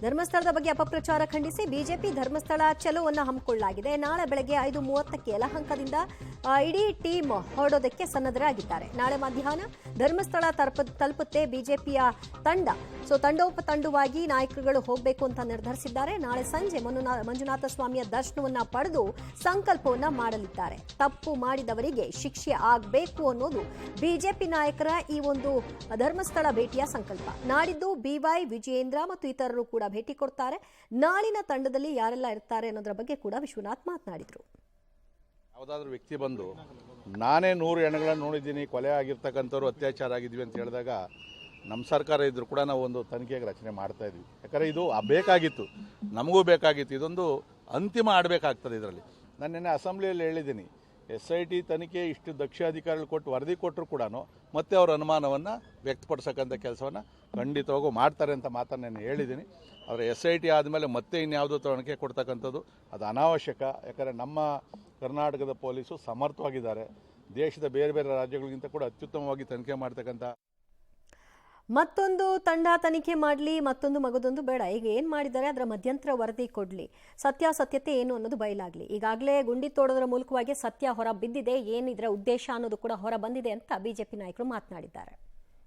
ಧರ್ಮಸ್ಥಳದ ಬಗ್ಗೆ ಅಪಪ್ರಚಾರ ಖಂಡಿಸಿ ಬಿಜೆಪಿ ಧರ್ಮಸ್ಥಳ ಚಲೋವನ್ನು ಹಮ್ಮಿಕೊಳ್ಳಲಾಗಿದೆ. ನಾಳೆ ಬೆಳಗ್ಗೆ 5:30ಕ್ಕೆ ಯಲಹಂಕದಿಂದ ಇಡೀ ಟೀಮ್ ಹೊರಡೋದಕ್ಕೆ ಸನ್ನದ್ಧರಾಗಿದ್ದಾರೆ. ನಾಳೆ ಮಧ್ಯಾಹ್ನ ಧರ್ಮಸ್ಥಳ ತಲುಪುತ್ತೆ ಬಿಜೆಪಿಯ ತಂಡ. ತಂಡೋಪತಂಡವಾಗಿ ನಾಯಕರುಗಳು ಹೋಗಬೇಕು ಅಂತ ನಿರ್ಧರಿಸಿದ್ದಾರೆ. ನಾಳೆ ಸಂಜೆ ಮಂಜುನಾಥ ಸ್ವಾಮಿಯ ದರ್ಶನವನ್ನ ಪಡೆದು ಸಂಕಲ್ಪವನ್ನ ಮಾಡಲಿದ್ದಾರೆ. ತಪ್ಪು ಮಾಡಿದವರಿಗೆ ಶಿಕ್ಷೆ ಆಗಬೇಕು ಅನ್ನೋದು ಬಿಜೆಪಿ ನಾಯಕರ ಈ ಒಂದು ಧರ್ಮಸ್ಥಳ ಭೇಟಿಯ ಸಂಕಲ್ಪ. ನಾಡಿದ್ದು ಬಿವೈ ವಿಜಯೇಂದ್ರ ಮತ್ತು ಇತರರು ಕೂಡ ಭೇಟಿ ಕೊಡ್ತಾರೆ. ನಾಳಿನ ತಂಡದಲ್ಲಿ ಯಾರೆಲ್ಲ ಇರ್ತಾರೆ ಅನ್ನೋದರ ಬಗ್ಗೆ ಕೂಡ ವಿಶ್ವನಾಥ್ ಮಾತನಾಡಿದರು. ಯಾವುದಾದ್ರೂ ವ್ಯಕ್ತಿ ಬಂದು ನಾನೇ 100 ಹೆಣ್ಣುಗಳನ್ನು ನೋಡಿದ್ದೀನಿ, ಕೊಲೆ ಆಗಿರ್ತಕ್ಕಂಥವ್ರು ಅತ್ಯಾಚಾರ ಆಗಿದ್ವಿ ಅಂತ ಹೇಳಿದಾಗ ನಮ್ಮ ಸರ್ಕಾರ ಇದ್ರೂ ಕೂಡ ನಾವು ಒಂದು ತನಿಖೆಗೆ ರಚನೆ ಮಾಡ್ತಾ ಇದ್ವಿ. ಯಾಕಂದರೆ ಇದು ಬೇಕಾಗಿತ್ತು, ನಮಗೂ ಬೇಕಾಗಿತ್ತು. ಇದೊಂದು ಅಂತಿಮ ಆಡಬೇಕಾಗ್ತದೆ. ಇದರಲ್ಲಿ ನಾನು ನಿನ್ನೆ ಅಸೆಂಬ್ಲಿಯಲ್ಲಿ ಹೇಳಿದ್ದೀನಿ, SIT ತನಿಖೆ ಇಷ್ಟು ದಕ್ಷ ಅಧಿಕಾರಿಗಳು ಕೊಟ್ಟು ವರದಿ ಕೊಟ್ಟರು ಕೂಡ ಮತ್ತೆ ಅವರ ಅನುಮಾನವನ್ನು ವ್ಯಕ್ತಪಡಿಸೋಕ್ಕಂಥ ಕೆಲಸವನ್ನು ಖಂಡಿತವಾಗೂ ಮಾಡ್ತಾರೆ ಅಂತ ಮಾತನ್ನು ನಾನು ಹೇಳಿದ್ದೀನಿ. ಆದರೆ SIT ಆದಮೇಲೆ ಮತ್ತೆ ಇನ್ಯಾವುದೋ ತನಿಖೆ ಕೊಡ್ತಕ್ಕಂಥದ್ದು ಅದು ಅನಾವಶ್ಯಕ. ಯಾಕಂದರೆ ನಮ್ಮ ಕರ್ನಾಟಕದ ಪೊಲೀಸು ಸಮರ್ಥವಾಗಿದ್ದಾರೆ. ದೇಶದ ಬೇರೆ ಬೇರೆ ರಾಜ್ಯಗಳಿಗಿಂತ ಕೂಡ ಅತ್ಯುತ್ತಮವಾಗಿ ತನಿಖೆ ಮಾಡ್ತಕ್ಕಂಥ ಮತ್ತೊಂದು ತಂಡ ತನಿಖೆ ಮಾಡಲಿ, ಮತ್ತೊಂದು ಮಗದೊಂದು ಬೇಡ. ಈಗ ಏನು ಮಾಡಿದ್ದಾರೆ ಅದರ ಮಧ್ಯಂತರ ವರದಿ ಕೊಡಲಿ, ಸತ್ಯಾಸತ್ಯತೆ ಏನು ಅನ್ನೋದು ಬಯಲಾಗಲಿ. ಈಗಾಗಲೇ ಗುಂಡಿ ತೋಡೋದರ ಮೂಲಕವಾಗಿ ಸತ್ಯ ಹೊರ ಬಿದ್ದಿದೆ, ಏನಿದ್ರ ಉದ್ದೇಶ ಅನ್ನೋದು ಕೂಡ ಹೊರ ಬಂದಿದೆ ಅಂತ ಬಿಜೆಪಿ ನಾಯಕರು ಮಾತನಾಡಿದ್ದಾರೆ.